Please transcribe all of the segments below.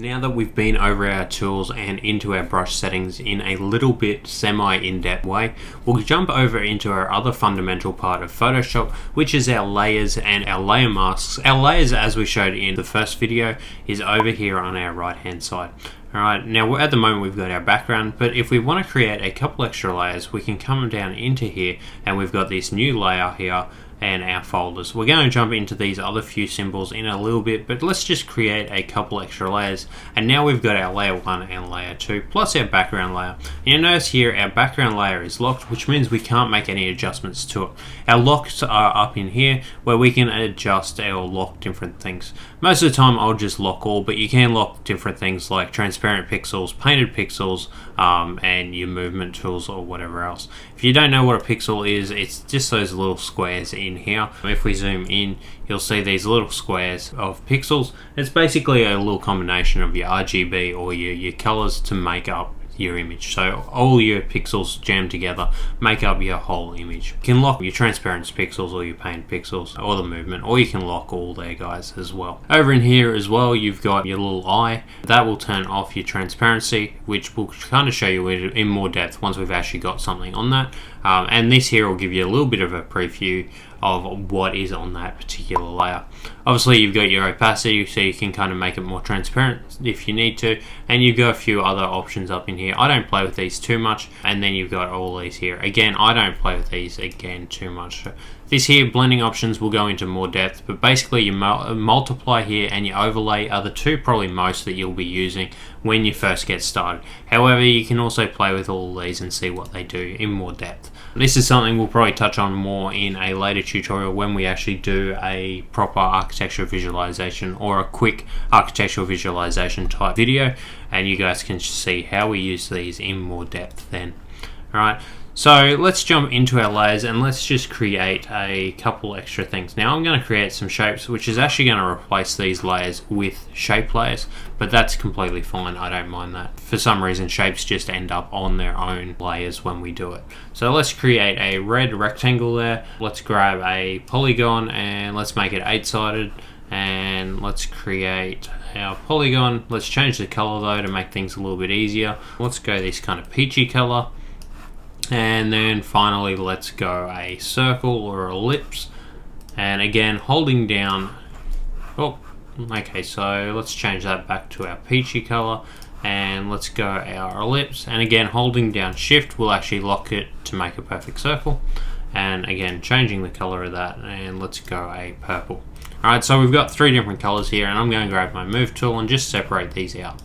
Now that we've been over our tools and into our brush settings in a little bit semi-in-depth way, we'll jump over into our other fundamental part of Photoshop, which is our layers and our layer masks. Our layers, as we showed in the first video, is over here on our right hand side. Alright, now at the moment we've got our background, but if we want to create a couple extra layers, we can come down into here and we've got this new layer here and our folders. We're going to jump into these other few symbols in a little bit, but let's just create a couple extra layers. And now we've got our layer 1 and layer 2 plus our background layer. And you'll notice here our background layer is locked, which means we can't make any adjustments to it. Our locks are up in here where we can adjust or lock different things. Most of the time I'll just lock all, but you can lock different things like transparent pixels, painted pixels, and your movement tools or whatever else. If you don't know what a pixel is, it's just those little squares in here. If we zoom in, you'll see these little squares of pixels. It's basically a little combination of your RGB or your colors to make up your image. So all your pixels jammed together make up your whole image. You can lock your transparent pixels or your paint pixels or the movement, or you can lock all there, guys, as well. Over in here as well, you've got your little eye. That will turn off your transparency, which will kind of show you in more depth once we've actually got something on that. And this here will give you a little bit of a preview of what is on that particular layer. Obviously you've got your opacity, so you can kind of make it more transparent if you need to, and you've got a few other options up in here. I don't play with these too much, and then you've got all these here. Again, I don't play with these again too much. This here, blending options, will go into more depth, but basically your multiply here and your overlay are the two probably most that you'll be using when you first get started. However, you can also play with all of these and see what they do in more depth. This is something we'll probably touch on more in a later tutorial when we actually do a proper architectural visualization or a quick architectural visualization type video, and you guys can see how we use these in more depth then. Alright, so let's jump into our layers and let's just create a couple extra things. Now I'm going to create some shapes, which is actually going to replace these layers with shape layers, but that's completely fine. I don't mind that. For some reason, shapes just end up on their own layers when we do it. So let's create a red rectangle there. Let's grab a polygon and let's make it 8-sided. And let's create our polygon. Let's change the color though to make things a little bit easier. Let's go this kind of peachy color. And then finally let's go a circle or ellipse, and again holding down, okay, so let's change that back to our peachy color, and let's go our ellipse, and again holding down shift will actually lock it to make a perfect circle, and again changing the color of that, and let's go a purple. Alright, so we've got 3 different colors here, and I'm going to grab my move tool and just separate these out.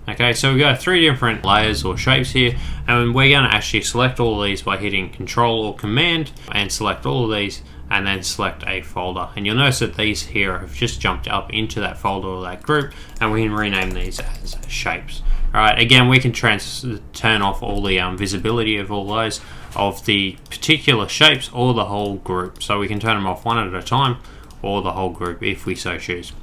Okay, so we've got 3 different layers or shapes here, and we're going to actually select all of these by hitting Control or Command and select all of these and then select a folder. And you'll notice that these here have just jumped up into that folder or that group, and we can rename these as shapes. Alright, again we can turn off all the visibility of all those, of the particular shapes or the whole group. So we can turn them off one at a time or the whole group if we so choose.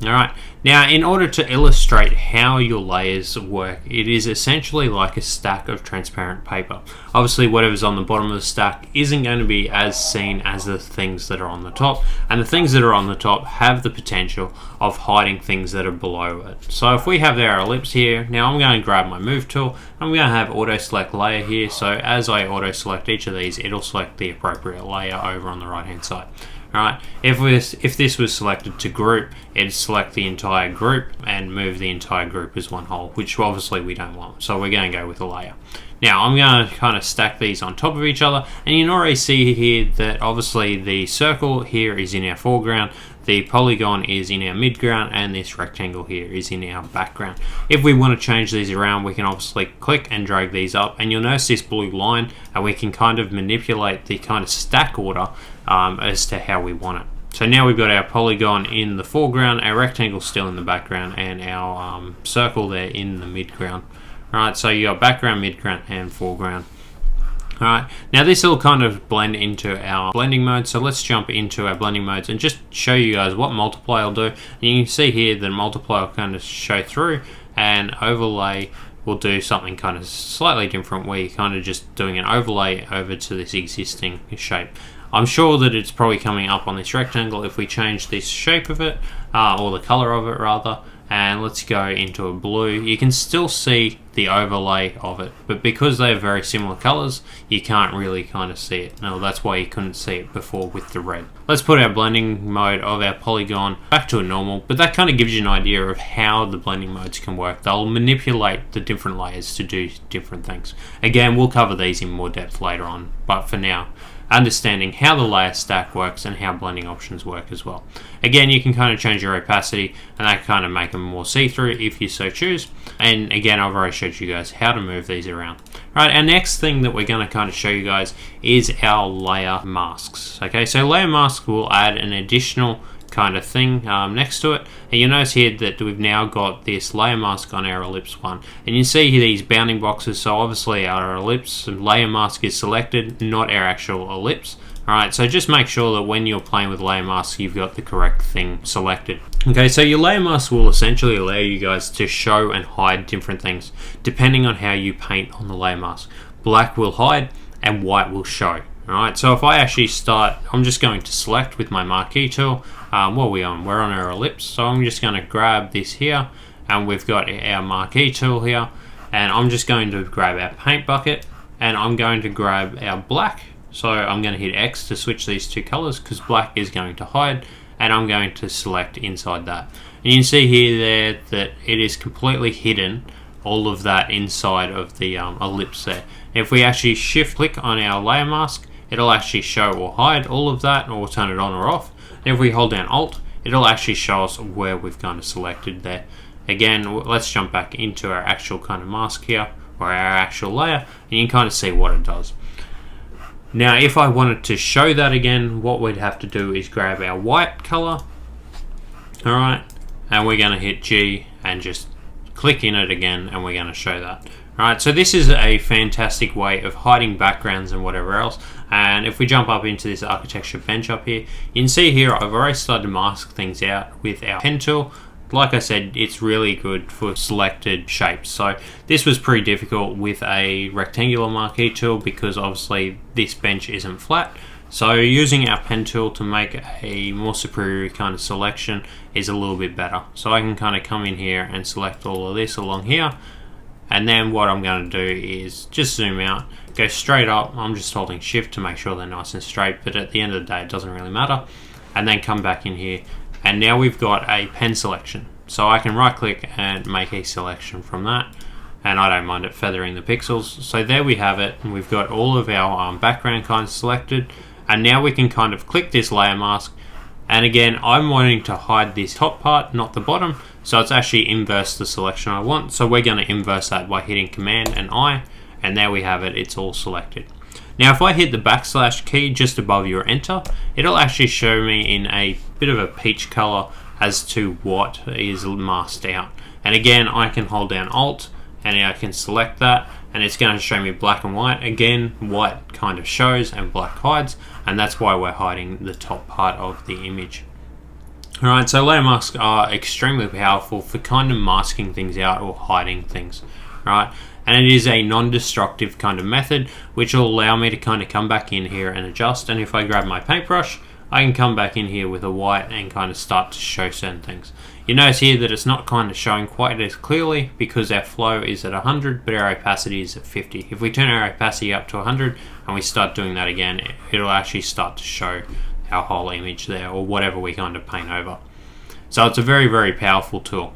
Alright, now in order to illustrate how your layers work, it is essentially like a stack of transparent paper. Obviously whatever's on the bottom of the stack isn't going to be as seen as the things that are on the top, and the things that are on the top have the potential of hiding things that are below it. So if we have our ellipse here, now I'm going to grab my move tool, I'm going to have auto select layer here, so as I auto select each of these, it'll select the appropriate layer over on the right hand side. Alright, if this was selected to group, it'd select the entire group and move the entire group as one whole, which obviously we don't want, so we're going to go with a layer. Now I'm going to kind of stack these on top of each other, and you can already see here that obviously the circle here is in our foreground, the polygon is in our midground, and this rectangle here is in our background. If we want to change these around, we can obviously click and drag these up, and you'll notice this blue line, and we can kind of manipulate the kind of stack order as to how we want it. So now we've got our polygon in the foreground, our rectangle still in the background, and our circle there in the midground. Alright, so you got background, midground, and foreground. Alright, now this will kind of blend into our blending mode, so let's jump into our blending modes and just show you guys what multiply will do. And you can see here that multiply will kind of show through, and overlay will do something kind of slightly different, where you're kind of just doing an overlay over to this existing shape. I'm sure that it's probably coming up on this rectangle if we change this shape of it, or the color of it rather, and let's go into a blue. You can still see the overlay of it, but because they're very similar colors, you can't really kind of see it. No, that's why you couldn't see it before with the red. Let's put our blending mode of our polygon back to a normal, but that kind of gives you an idea of how the blending modes can work. They'll manipulate the different layers to do different things. Again, we'll cover these in more depth later on, but for now, understanding how the layer stack works and how blending options work as well. Again, you can kind of change your opacity and that kind of make them more see-through if you so choose. And again, I've already showed you guys how to move these around. Right, our next thing that we're going to kind of show you guys is our layer masks. Okay, so layer mask will add an additional kind of thing next to it, and you'll notice here that we've now got this layer mask on our ellipse one, and you see here these bounding boxes. So obviously our ellipse layer mask is selected, not our actual ellipse. Alright, so just make sure that when you're playing with layer masks, you've got the correct thing selected. Okay, so your layer mask will essentially allow you guys to show and hide different things depending on how you paint on the layer mask. Black will hide and white will show. Alright, so if I actually start, I'm just going to select with my marquee tool. What are we on? We're on our ellipse, so I'm just going to grab this here, and we've got our marquee tool here, and I'm just going to grab our paint bucket, and I'm going to grab our black. So I'm going to hit X to switch these two colors because black is going to hide, and I'm going to select inside that. And you can see here there that it is completely hidden, all of that inside of the ellipse there. If we actually shift click on our layer mask, it'll actually show or hide all of that, or turn it on or off. And if we hold down Alt, it'll actually show us where we've kind of selected there. Again, let's jump back into our actual kind of mask here, or our actual layer, and you can kind of see what it does. Now, if I wanted to show that again, what we'd have to do is grab our white color, alright, and we're going to hit G and just click in it again, and we're going to show that. Alright, so this is a fantastic way of hiding backgrounds and whatever else. And if we jump up into this architecture bench up here, you can see here I've already started to mask things out with our pen tool. Like I said, it's really good for selected shapes. So this was pretty difficult with a rectangular marquee tool because obviously this bench isn't flat. So using our pen tool to make a more superior kind of selection is a little bit better. So I can kind of come in here and select all of this along here. And then what I'm going to do is just zoom out, go straight up. I'm just holding shift to make sure they're nice and straight, but at the end of the day, it doesn't really matter. And then come back in here. And now we've got a pen selection. So I can right click and make a selection from that. And I don't mind it feathering the pixels. So there we have it. And we've got all of our background kinds selected. And now we can kind of click this layer mask. And again, I'm wanting to hide this top part, not the bottom. So it's actually inverse the selection I want. So we're going to inverse that by hitting Command and I. And there we have it. It's all selected. Now, if I hit the backslash key just above your enter, it'll actually show me in a bit of a peach color as to what is masked out. And again, I can hold down Alt and I can select that, and it's going to show me black and white. Again, white kind of shows and black hides, and that's why we're hiding the top part of the image. Alright, so layer masks are extremely powerful for kind of masking things out or hiding things. Right, and it is a non-destructive kind of method which will allow me to kind of come back in here and adjust. And if I grab my paintbrush, I can come back in here with a white and kind of start to show certain things. You notice here that it's not kind of showing quite as clearly because our flow is at 100 but our opacity is at 50. If we turn our opacity up to 100 and we start doing that again, it'll actually start to show our whole image there, or whatever we kind of paint over. So it's a very, very powerful tool.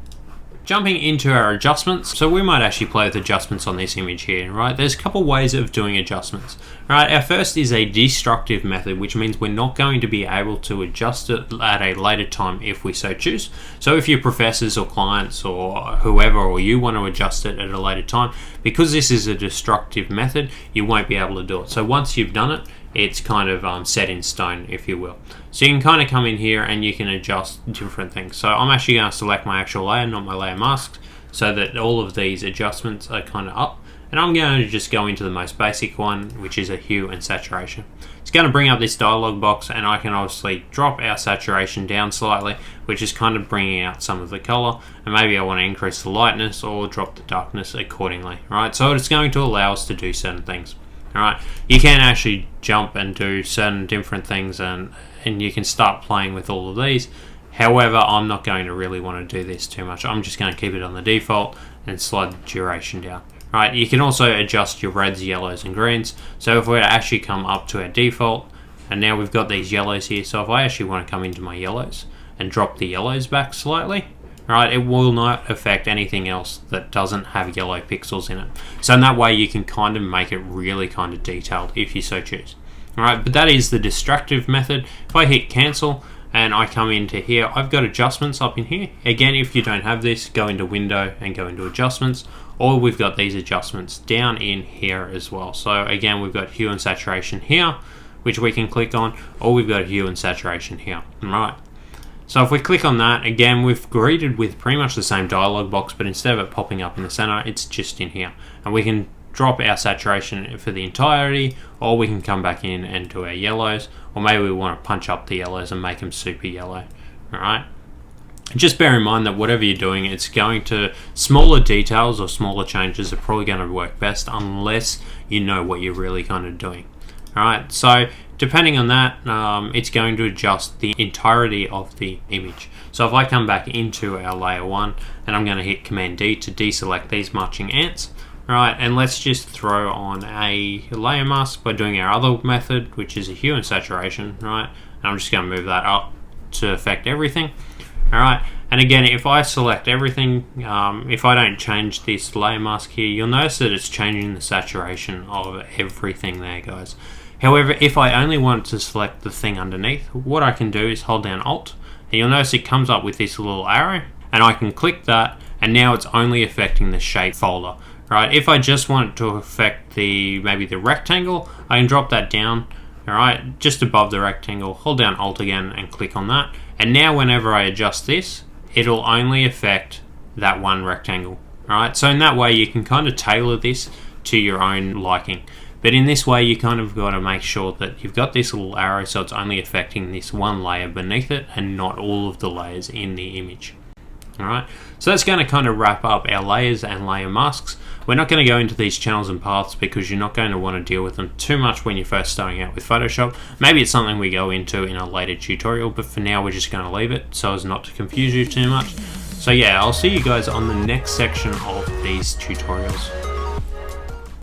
Jumping into our adjustments, so we might actually play with adjustments on this image here, right? There's a couple ways of doing adjustments, right? Our first is a destructive method, which means we're not going to be able to adjust it at a later time if we so choose. So if your professors or clients or whoever or you want to adjust it at a later time, because this is a destructive method, you won't be able to do it. So once you've done it, it's kind of set in stone, if you will. So you can kind of come in here and you can adjust different things. So I'm actually going to select my actual layer, not my layer mask, so that all of these adjustments are kind of up. And I'm going to just go into the most basic one, which is a hue and saturation. It's going to bring up this dialog box, and I can obviously drop our saturation down slightly, which is kind of bringing out some of the color. And maybe I want to increase the lightness or drop the darkness accordingly, right? So it's going to allow us to do certain things. Alright, you can actually jump and do certain different things, and you can start playing with all of these. However, I'm not going to really want to do this too much. I'm just going to keep it on the default and slide the duration down. Right, you can also adjust your reds, yellows and greens. So if we actually come up to our default, and now we've got these yellows here, so if I actually want to come into my yellows and drop the yellows back slightly, right, it will not affect anything else that doesn't have yellow pixels in it. So in that way you can kind of make it really kind of detailed if you so choose. Alright, but that is the distractive method. If I hit cancel and I come into here, I've got adjustments up in here. Again, if you don't have this, go into window and go into adjustments, or we've got these adjustments down in here as well. So again, we've got hue and saturation here, which we can click on, or we've got hue and saturation here. Alright. So if we click on that, again, we've greeted with pretty much the same dialog box, but instead of it popping up in the center, it's just in here. And we can drop our saturation for the entirety, or we can come back in and do our yellows, or maybe we want to punch up the yellows and make them super yellow. Alright. Just bear in mind that whatever you're doing, it's going to, smaller details or smaller changes are probably going to work best unless you know what you're really kind of doing. Alright, so depending on that, it's going to adjust the entirety of the image. So if I come back into our layer 1 and I'm going to hit Command D to deselect these marching ants, right, and let's just throw on a layer mask by doing our other method, which is a hue and saturation, right, and I'm just going to move that up to affect everything. Alright, and again, if I select everything, if I don't change this layer mask here, you'll notice that it's changing the saturation of everything there, guys. However, if I only want to select the thing underneath, what I can do is hold down Alt, and you'll notice it comes up with this little arrow, and I can click that, and now it's only affecting the shape folder. Right, if I just want it to affect maybe the rectangle, I can drop that down, alright, just above the rectangle, hold down Alt again and click on that. And now whenever I adjust this, it'll only affect that one rectangle. Alright, so in that way you can kind of tailor this to your own liking. But in this way you kind of got to make sure that you've got this little arrow so it's only affecting this one layer beneath it and not all of the layers in the image. Alright, so that's going to kind of wrap up our layers and layer masks. We're not going to go into these channels and paths because you're not going to want to deal with them too much when you're first starting out with Photoshop. Maybe it's something we go into in a later tutorial, but for now we're just going to leave it so as not to confuse you too much. So yeah, I'll see you guys on the next section of these tutorials.